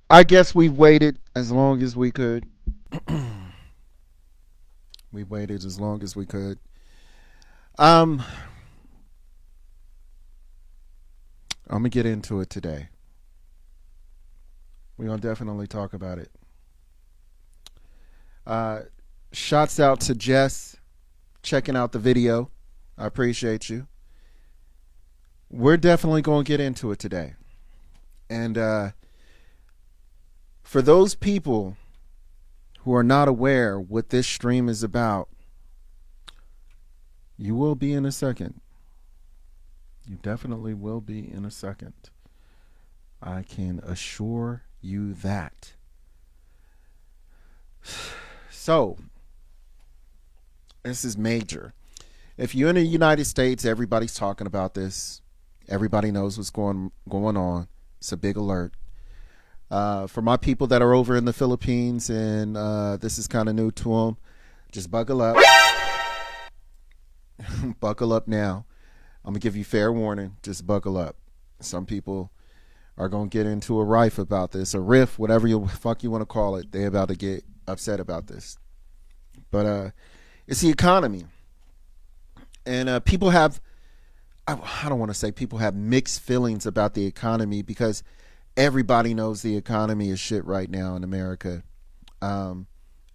I guess we waited as long as we could. We waited as long as we could. Um, I'm gonna get into it today. We're gonna definitely talk about it. Uh, Shots out to Jess checking out the video. I appreciate you. We're definitely gonna get into it today. And for those people who are not aware what this stream is about, you will be in a second. You definitely will be in a second. I can assure you that. So, this is major. If you're in the United States, everybody's talking about this. Everybody knows what's going on. It's a big alert. For my people that are over in the Philippines and this is kind of new to them, just buckle up. Buckle up now. I'm going to give you fair warning. Just buckle up. Some people are going to get into a riff about this, a riff, whatever you fuck you want to call it. They're about to get upset about this. But it's the economy. And people have, I don't want to say people have mixed feelings about the economy because everybody knows the economy is shit right now in America.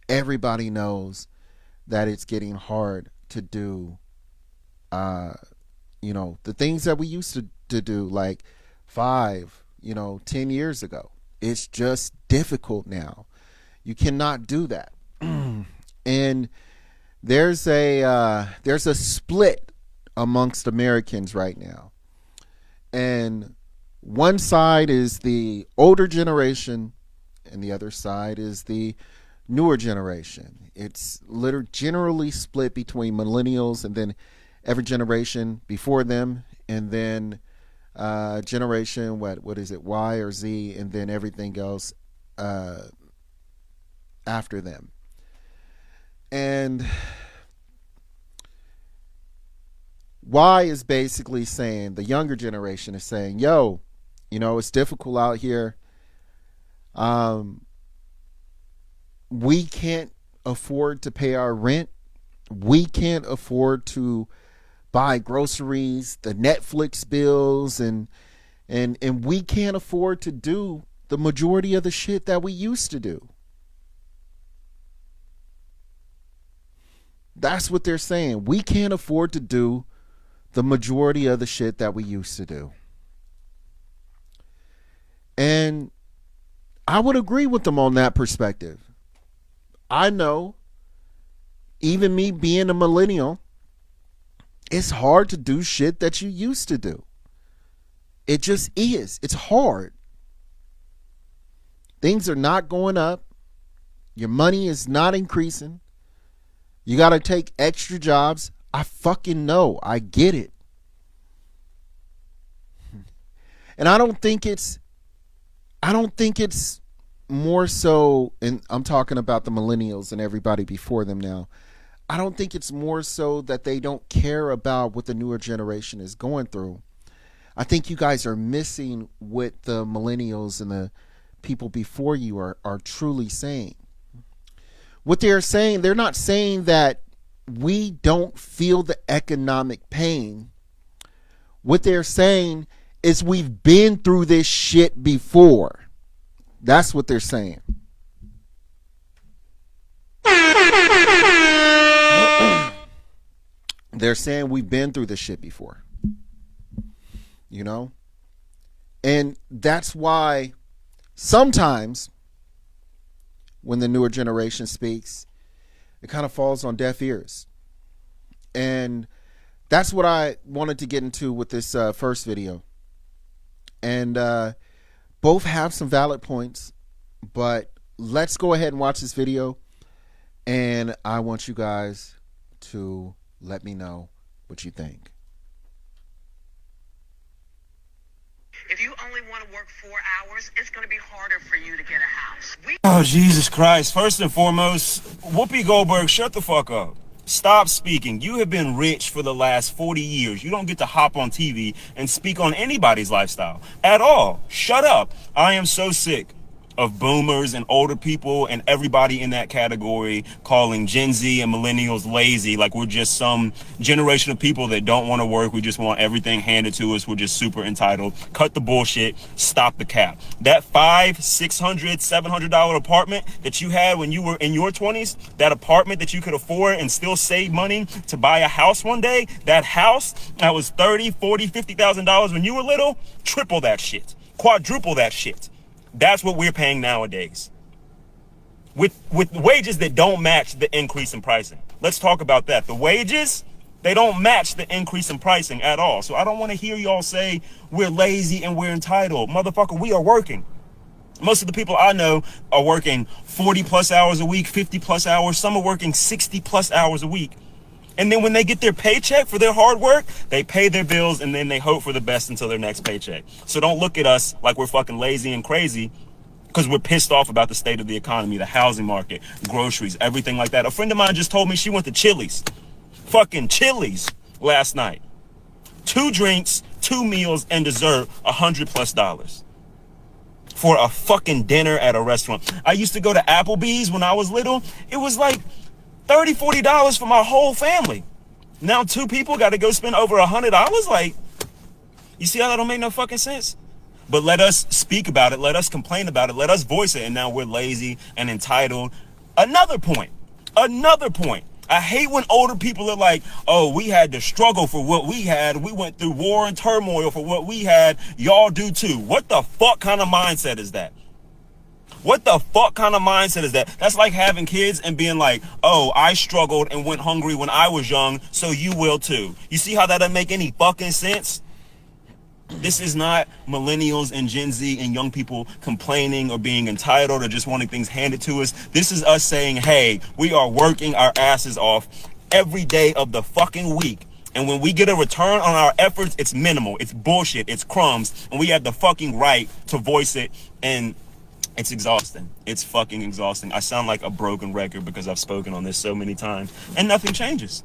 Everybody knows that it's getting hard to do, the things that we used to do like 10 years ago. It's just difficult now. You cannot do that. And there's a split amongst Americans right now. And one side is the older generation and the other side is the newer generation. It's literally generally split between millennials and then every generation before them, and then generation what is it, Y or Z, and then everything else after them. And Y is basically saying, the younger generation is saying, yo, it's difficult out here. We can't afford to pay our rent. We can't afford to buy groceries, the Netflix bills, and we can't afford to do the majority of the shit that we used to do. That's what they're saying. We can't afford to do the majority of the shit that we used to do. And I would agree with them on that perspective. I know, even me being a millennial, it's hard to do shit that you used to do. It just is. It's hard. Things are not going up. Your money is not increasing. You got to take extra jobs. I fucking know. I get it. And I don't think it's more so, and I'm talking about the millennials and everybody before them now. I don't think it's more so that they don't care about what the newer generation is going through. I think you guys are missing what the millennials and the people before you are truly saying. What they're saying, they're not saying that we don't feel the economic pain. What they're saying is we've been through this shit before. That's what they're saying. They're saying we've been through this shit before. And that's why sometimes when the newer generation speaks, it kind of falls on deaf ears. And that's what I wanted to get into with this first video. And both have some valid points, but let's go ahead and watch this video. And I want you guys to let me know what you think. If you only want to work 4 hours, it's going to be harder for you to get a house. Oh, Jesus Christ. First and foremost, Whoopi Goldberg, shut the fuck up. Stop speaking. You have been rich for the last 40 years. You don't get to hop on TV and speak on anybody's lifestyle at all. Shut up. I am so sick of boomers and older people and everybody in that category calling Gen Z and millennials lazy, like we're just some generation of people that don't want to work. We just want everything handed to us. We're just super entitled. Cut the bullshit. Stop the cap. That $500, $600, $700 apartment that you had when you were in your 20s, that apartment that you could afford and still save money to buy a house one day, that house that was $30, $40, $50,000 when you were little, triple that shit. Quadruple that shit. That's what we're paying nowadays. With wages that don't match the increase in pricing. Let's talk about that. The wages, they don't match the increase in pricing at all. So I don't want to hear y'all say we're lazy and we're entitled. Motherfucker, we are working. Most of the people I know are working 40 plus hours a week, 50 plus hours. Some are working 60 plus hours a week. And then when they get their paycheck for their hard work, they pay their bills and then they hope for the best until their next paycheck. So don't look at us like we're fucking lazy and crazy because we're pissed off about the state of the economy, the housing market, groceries, everything like that. A friend of mine just told me she went to Chili's. Fucking Chili's last night. 2 drinks, 2 meals, and dessert, $100+ for a fucking dinner at a restaurant. I used to go to Applebee's when I was little. It was like $30, $40 for my whole family. Now 2 people got to go spend over $100. Like, you see how that don't make no fucking sense? But let us speak about it. Let us complain about it. Let us voice it. And now we're lazy and entitled. Another point. I hate when older people are like, oh, we had to struggle for what we had. We went through war and turmoil for what we had. Y'all do too. What the fuck kind of mindset is that? What the fuck kind of mindset is that? That's like having kids and being like, oh, I struggled and went hungry when I was young, so you will too. You see how that doesn't make any fucking sense? This is not millennials and Gen Z and young people complaining or being entitled or just wanting things handed to us. This is us saying, hey, we are working our asses off every day of the fucking week. And when we get a return on our efforts, it's minimal. It's bullshit. It's crumbs. And we have the fucking right to voice it. And it's exhausting. It's fucking exhausting. I sound like a broken record because I've spoken on this so many times. And nothing changes.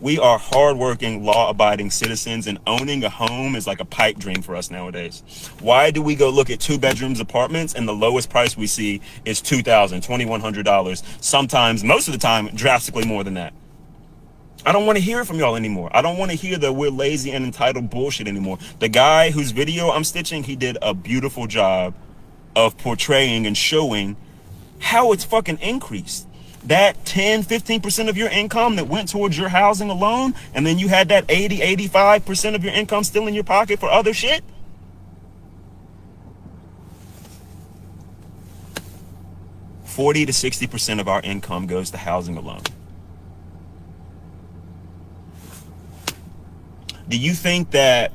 We are hardworking, law-abiding citizens, and owning a home is like a pipe dream for us nowadays. Why do we go look at 2-bedrooms apartments and the lowest price we see is $2,000, $2,100? Sometimes, most of the time, drastically more than that. I don't want to hear it from y'all anymore. I don't want to hear that we're lazy and entitled bullshit anymore. The guy whose video I'm stitching, he did a beautiful job of portraying and showing how it's fucking increased. That 10, 15% of your income that went towards your housing alone, and then you had that 80, 85% of your income still in your pocket for other shit. 40 to 60% of our income goes to housing alone. Do you think that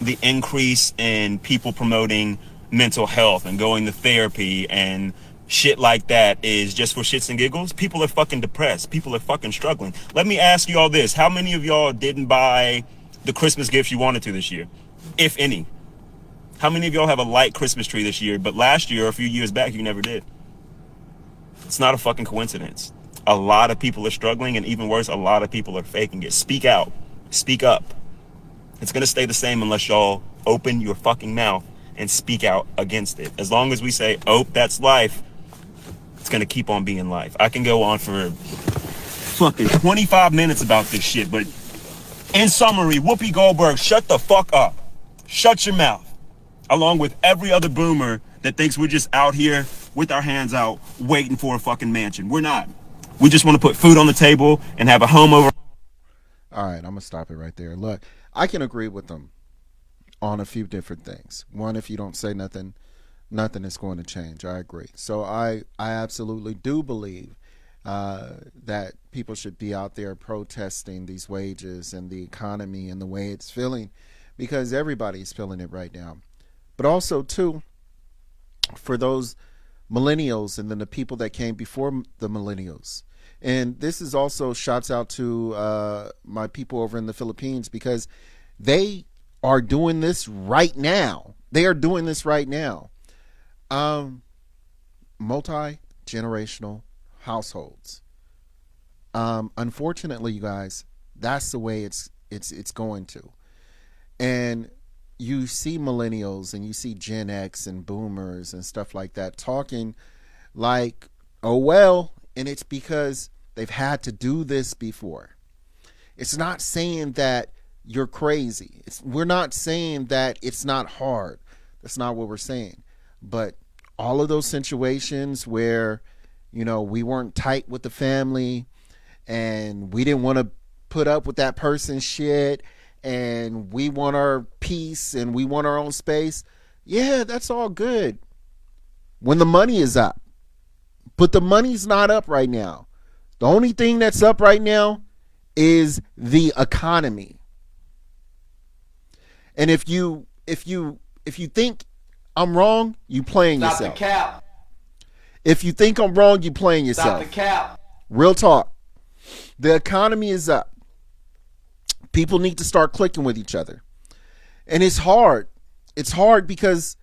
the increase in people promoting mental health and going to therapy and shit like that is just for shits and giggles? People are fucking depressed. People are fucking struggling. Let me ask you all this. How many of y'all didn't buy the Christmas gifts you wanted to this year? If any. How many of y'all have a light Christmas tree this year, but last year or a few years back you never did? It's not a fucking coincidence. A lot of people are struggling, and even worse, a lot of people are faking it. Speak out. Speak up. It's gonna stay the same unless y'all open your fucking mouth and speak out against it. As long as we say, oh, that's life, it's gonna keep on being life. I can go on for fucking 25 minutes about this shit, but in summary, Whoopi Goldberg, shut the fuck up. Shut your mouth. Along with every other boomer that thinks we're just out here with our hands out waiting for a fucking mansion. We're not. We just want to put food on the table and have a home over. All right, I'm gonna stop it right there. Look, I can agree with them on a few different things. One, if you don't say nothing, nothing is going to change. I agree. So I absolutely do believe that people should be out there protesting these wages and the economy and the way it's feeling, because everybody's feeling it right now. But also, too, for those millennials and then the people that came before the millennials. And this is also shouts out to my people over in the Philippines, because they are doing this right now. They are doing this right now. Multi-generational households. Unfortunately, you guys, that's the way it's going to. And you see millennials and you see Gen X and boomers and stuff like that talking like, oh well, and it's because they've had to do this before. It's not saying that you're crazy. We're not saying that it's not hard. That's not what we're saying. But all of those situations where, we weren't tight with the family and we didn't want to put up with that person's shit and we want our peace and we want our own space. Yeah, that's all good when the money is up. But the money's not up right now. The only thing that's up right now is the economy. And if you think I'm wrong, you playing Stop yourself. The cap. If you think I'm wrong, you playing yourself. Stop the cap. Real talk. The economy is up. People need to start clicking with each other. And it's hard. It's hard because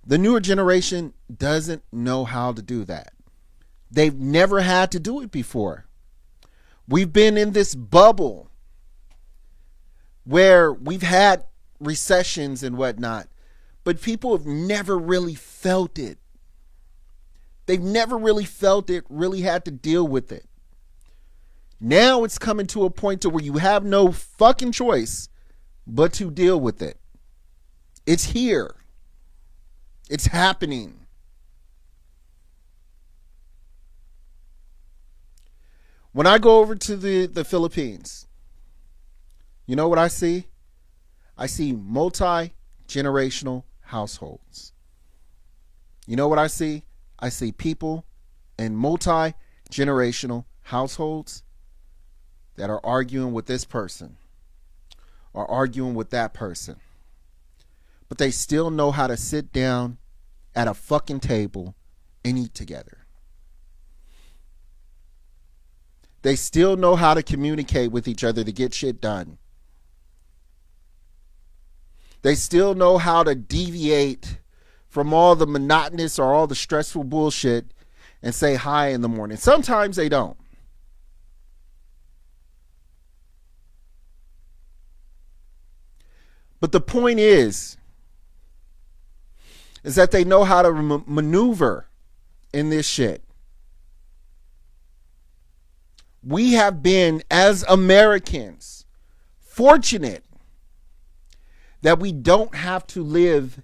the newer generation doesn't know how to do that. They've never had to do it before. We've been in this bubble where we've had recessions and whatnot, but people have never really felt it. They've never really felt it, really had to deal with it. Now it's coming to a point to where you have no fucking choice but to deal with it. It's here. It's happening. When I go over to the Philippines, you know what I see? I see multi-generational households. You know what I see? I see people in multi-generational households that are arguing with this person or arguing with that person. But they still know how to sit down at a fucking table and eat together. They still know how to communicate with each other to get shit done. They still know how to deviate from all the monotonous or all the stressful bullshit and say hi in the morning. Sometimes they don't. But the point is that they know how to maneuver in this shit. We have been, as Americans, fortunate that we don't have to live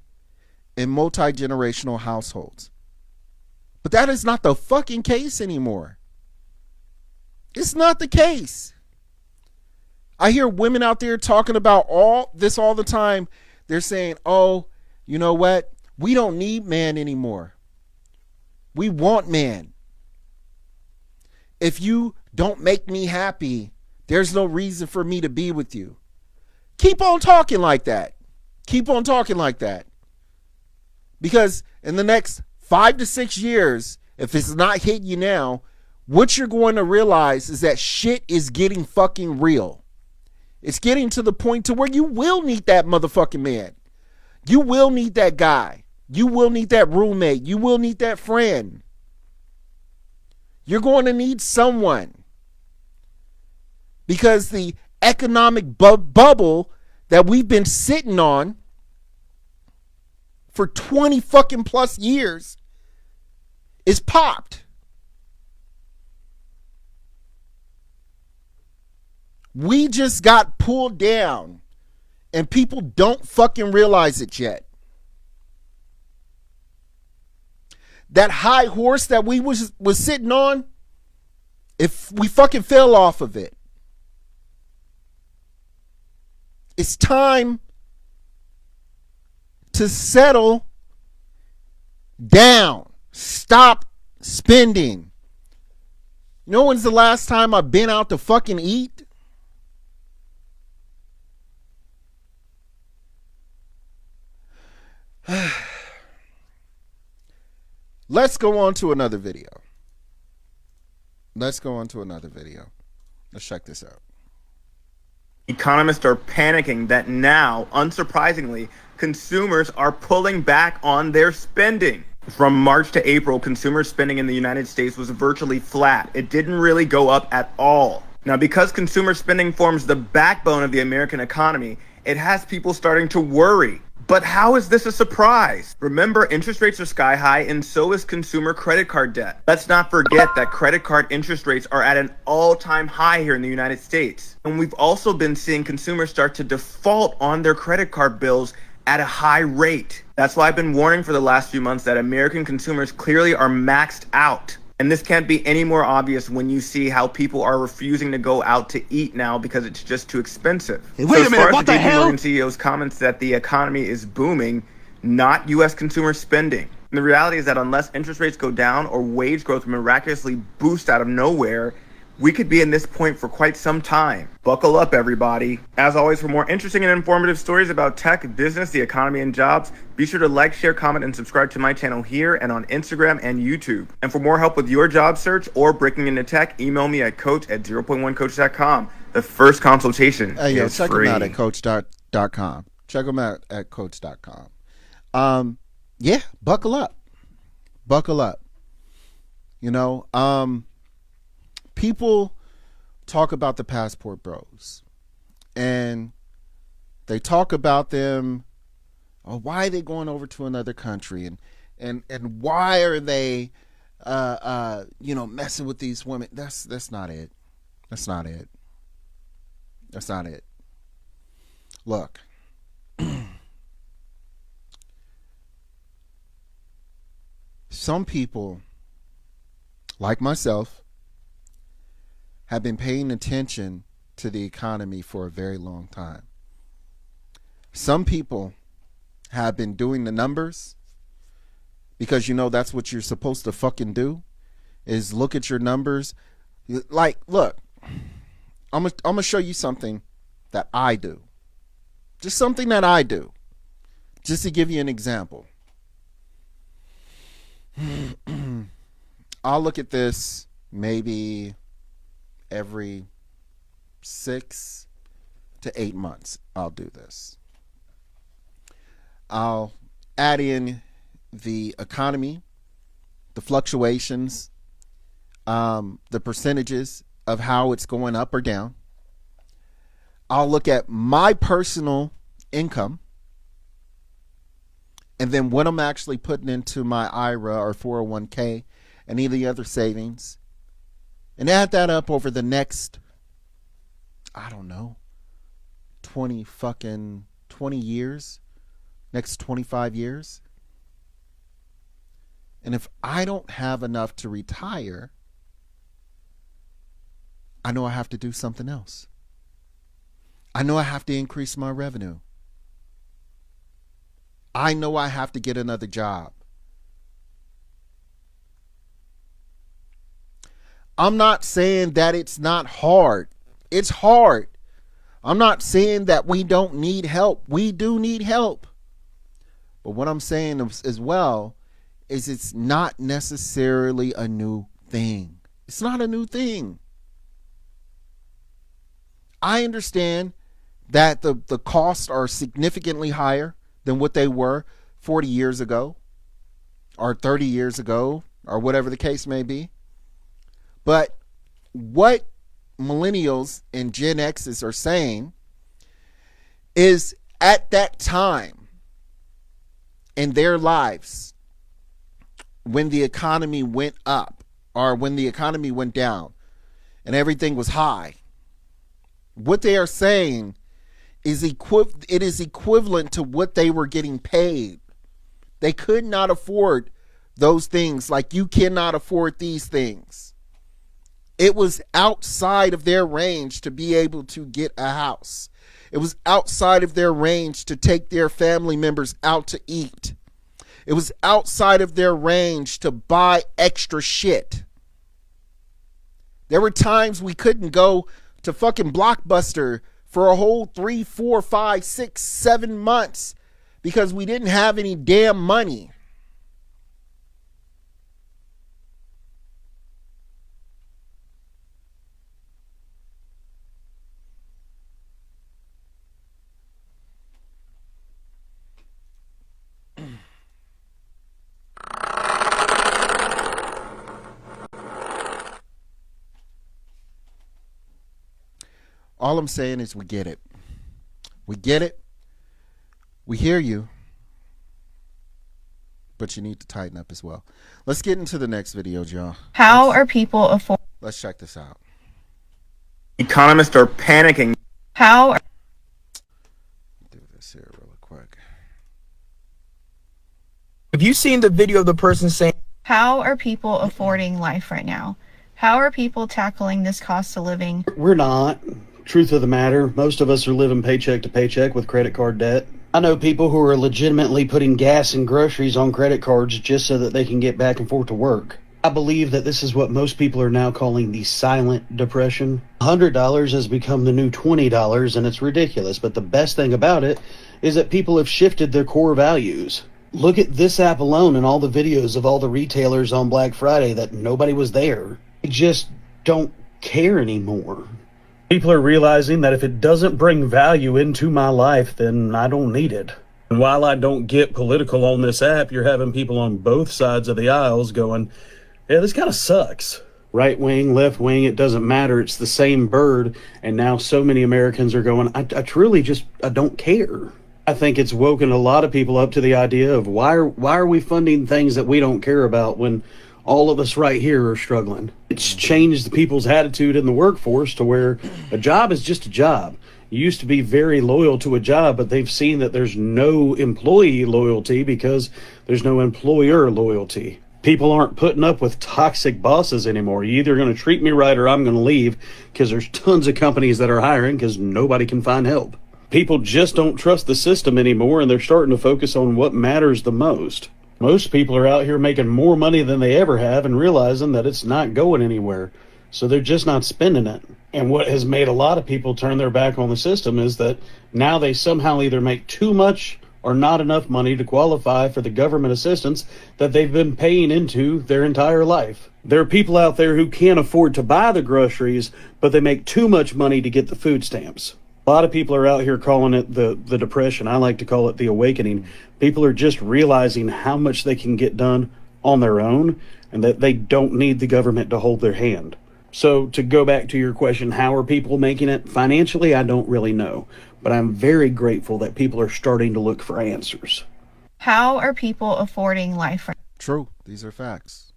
in multi-generational households. But that is not the fucking case anymore. It's not the case. I hear women out there talking about all this all the time. They're saying, oh, you know what? We don't need man anymore. We want man. If you don't make me happy, there's no reason for me to be with you. Keep on talking like that. Keep on talking like that. Because in the next 5 to 6 years, if it's not hitting you now, what you're going to realize is that shit is getting fucking real. It's getting to the point to where you will need that motherfucking man. You will need that guy. You will need that roommate. You will need that friend. You're going to need someone. Because the economic bubble that we've been sitting on for 20 fucking plus years is popped. We just got pulled down and people don't fucking realize it yet. That high horse that we was sitting on, if we fucking fell off of it, it's time to settle down. Stop spending. You know when's the last time I've been out to fucking eat? Let's go on to another video. Let's check this out. Economists are panicking that now, unsurprisingly, consumers are pulling back on their spending. From March to April, consumer spending in the United States was virtually flat. It didn't really go up at all. Now, because consumer spending forms the backbone of the American economy, it has people starting to worry. But how is this a surprise? Remember, interest rates are sky high, and so is consumer credit card debt. Let's not forget that credit card interest rates are at an all-time high here in the United States. And we've also been seeing consumers start to default on their credit card bills at a high rate. That's why I've been warning for the last few months that American consumers clearly are maxed out. And this can't be any more obvious when you see how people are refusing to go out to eat now because it's just too expensive. Hey, wait a minute, what the hell? Morgan CEO's comments that the economy is booming, not U.S. consumer spending. And the reality is that unless interest rates go down or wage growth miraculously boost out of nowhere, we could be in this point for quite some time. Buckle up, everybody. As always, for more interesting and informative stories about tech, business, the economy, and jobs, be sure to like, share, comment, and subscribe to my channel here and on Instagram and YouTube. And for more help with your job search or breaking into tech, email me at coach@0.1coach.com. The first consultation is check free. them out at coach.com. Check them out at coach.com. Yeah, buckle up. Buckle up. You know, people talk about the passport bros, and they talk about them. Oh, why are they going over to another country, and why are they, messing with these women? That's not it. That's not it. That's not it. Look, some people, like myself, have been paying attention to the economy for a very long time. Some people have been doing the numbers because, that's what you're supposed to fucking do, is look at your numbers. Like, look, I'm gonna show you something that I do. Just something that I do. Just to give you an example. I'll look at this maybe every 6 to 8 months. I'll do this. I'll add in the economy, the fluctuations, the percentages of how it's going up or down. I'll look at my personal income, and then what I'm actually putting into my IRA or 401k and any of the other savings, and add that up over the next, 20 years, next 25 years. And if I don't have enough to retire, I know I have to do something else. I know I have to increase my revenue. I know I have to get another job. I'm not saying that it's not hard. It's hard. I'm not saying that we don't need help. We do need help. But what I'm saying as well is it's not necessarily a new thing. It's not a new thing. I understand that the costs are significantly higher than what they were 40 years ago or 30 years ago or whatever the case may be. But what millennials and Gen X's are saying is at that time in their lives, when the economy went up or when the economy went down and everything was high, what they are saying is it is equivalent to what they were getting paid. They could not afford those things like you cannot afford these things. It was outside of their range to be able to get a house. It was outside of their range to take their family members out to eat. It was outside of their range to buy extra shit. There were times we couldn't go to fucking Blockbuster for a whole 3, 4, 5, 6, 7 months because we didn't have any damn money. All I'm saying is we get it. We get it. We hear you. But you need to tighten up as well. Let's get into the next video, Joe. How are people afford? Let's check this out. Economists are panicking. How? Do this here really quick. Have you seen the video of the person saying, How are people affording life right now? How are people tackling this cost of living? We're not. Truth of the matter, most of us are living paycheck to paycheck with credit card debt. I know people who are legitimately putting gas and groceries on credit cards just so that they can get back and forth to work. I believe that this is what most people are now calling the silent depression. $100 has become the new $20, and it's ridiculous, but the best thing about it is that people have shifted their core values. Look at this app alone and all the videos of all the retailers on Black Friday that nobody was there. They just don't care anymore. People are realizing that if it doesn't bring value into my life, then I don't need it. And while I don't get political on this app, you're having people on both sides of the aisles going, yeah, this kind of sucks. Right wing, left wing, it doesn't matter. It's the same bird. And now so many Americans are going, I don't care. I think it's woken a lot of people up to the idea of why are we funding things that we don't care about when all of us right here are struggling. It's changed the people's attitude in the workforce to where a job is just a job. You used to be very loyal to a job, but they've seen that there's no employee loyalty because there's no employer loyalty. People aren't putting up with toxic bosses anymore. You're either going to treat me right or I'm going to leave, because there's tons of companies that are hiring because nobody can find help. People just don't trust the system anymore, and they're starting to focus on what matters the most. Most people are out here making more money than they ever have and realizing that it's not going anywhere. So they're just not spending it. And what has made a lot of people turn their back on the system is that now they somehow either make too much or not enough money to qualify for the government assistance that they've been paying into their entire life. There are people out there who can't afford to buy the groceries, but they make too much money to get the food stamps. A lot of people are out here calling it the depression. I like to call it the awakening. People are just realizing how much they can get done on their own and that they don't need the government to hold their hand. So to go back to your question, how are people making it? Financially, I don't really know, but I'm very grateful that people are starting to look for answers. How are people affording life? True. These are facts.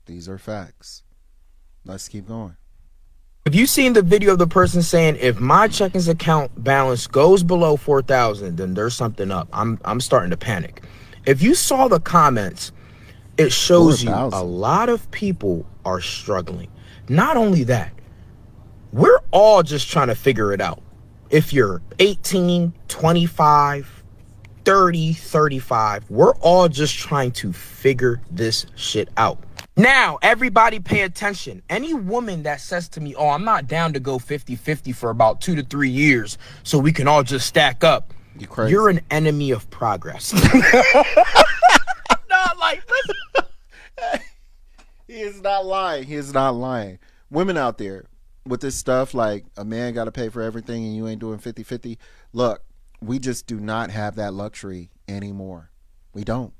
These are facts. Let's keep going. have you seen the video of the person saying, if my checkings account balance goes below 4,000, then there's something up. I'm starting to panic. If you saw the comments, it shows 4,000. you a lot of people are struggling. Not only that, we're all just trying to figure it out. If you're 18, 25, 30, 35, we're all just trying to figure this shit out. Now, everybody pay attention. Any woman that says to me, oh, I'm not down to go 50-50 for about 2 to 3 years so we can all just stack up. You crazy. You're an enemy of progress. Not like this. He is not lying. He is not lying. Women out there with this stuff like a man got to pay for everything and you ain't doing 50-50. Look, we just do not have that luxury anymore. We don't.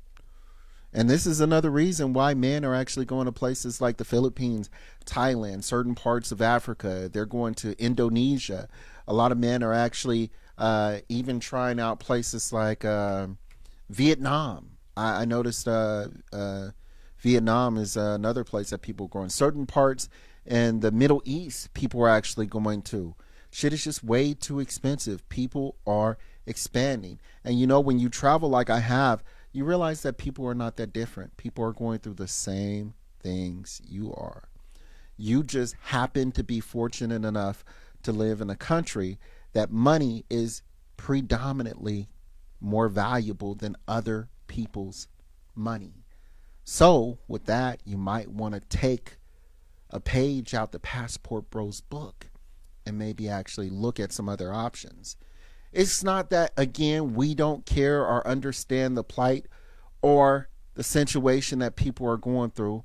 And this is another reason why men are actually going to places like the Philippines, Thailand, certain parts of Africa. They're going to Indonesia. A lot of men are actually even trying out places like Vietnam. I noticed Vietnam is another place that people are going. Certain parts in the Middle East, people are actually going to. Shit is just way too expensive. People are expanding. And you know, when you travel like I have, you realize that people are not that different. People are going through the same things you are. You just happen to be fortunate enough to live in a country that money is predominantly more valuable than other people's money. So with that, you might want to take a page out the Passport Bros book and maybe actually look at some other options. It's not that, again, we don't care or understand the plight or the situation that people are going through.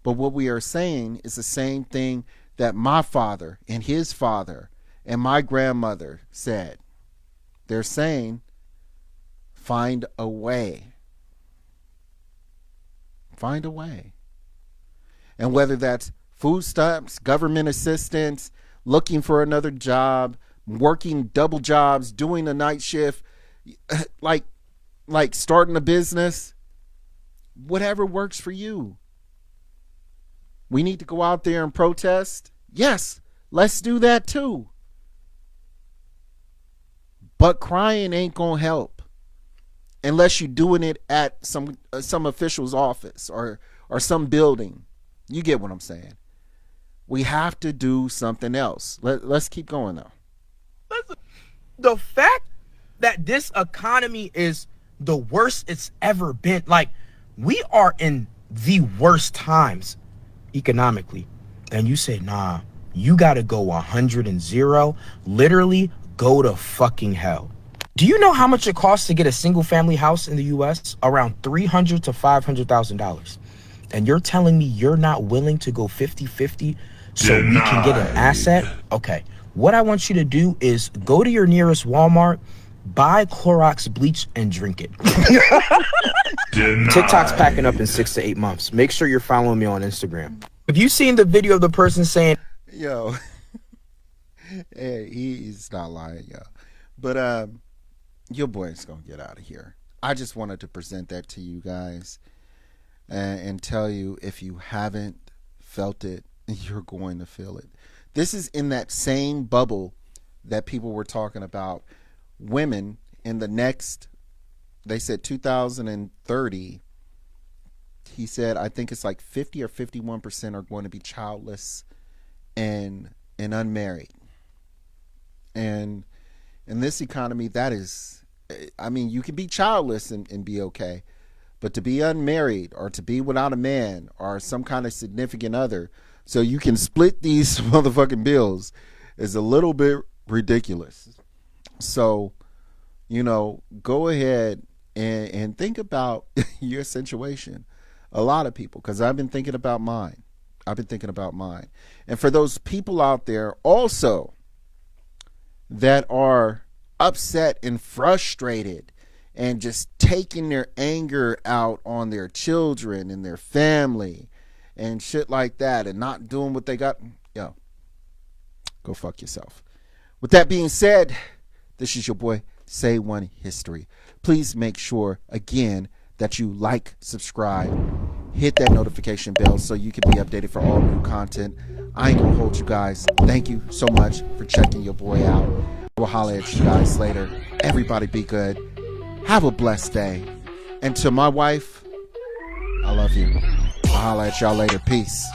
But what we are saying is the same thing that my father and his father and my grandmother said. They're saying, find a way. Find a way. And whether that's food stamps, government assistance, looking for another job, working double jobs, doing a night shift, like starting a business, whatever works for you. We need to go out there and protest. Yes, let's do that too. But crying ain't gonna help unless you're doing it at some official's office or some building. You get what I'm saying? We have to do something else. Let's keep going though. Listen, the fact that this economy is the worst it's ever been, like, we are in the worst times economically, and you say, nah, you gotta go 100 and 0, literally go to fucking hell. Do you know how much it costs to get a single family house in the US? Around $300,000 to $500,000. And you're telling me you're not willing to go 50-50 so we can get an asset? Okay, what I want you to do is go to your nearest Walmart, buy Clorox bleach and drink it. TikTok's packing up in 6 to 8 months. Make sure you're following me on Instagram. Have you seen the video of the person saying, yo, hey, he's not lying, yo. But your boy's gonna get out of here. I just wanted to present that to you guys and tell you, if you haven't felt it, you're going to feel it. This is in that same bubble that people were talking about. Women in the next, they said 2030, he said, I think it's like 50 or 51% are going to be childless and unmarried. And in this economy, that is, I mean, you can be childless and be okay, but to be unmarried or to be without a man or some kind of significant other so you can split these motherfucking bills is a little bit ridiculous. So, you know, go ahead and think about your situation. A lot of people, because I've been thinking about mine. And for those people out there also that are upset and frustrated and just taking their anger out on their children and their family and shit like that and not doing what they got, yo, go fuck yourself. With that being said, this is your boy, Say One History. Please make sure, again, that you like, subscribe, hit that notification bell so you can be updated for all new content. I ain't gonna hold you guys. Thank you so much for checking your boy out. I will holler at you guys later. Everybody be good. Have a blessed day. And to my wife, I love you. I'll holler at y'all later. Peace.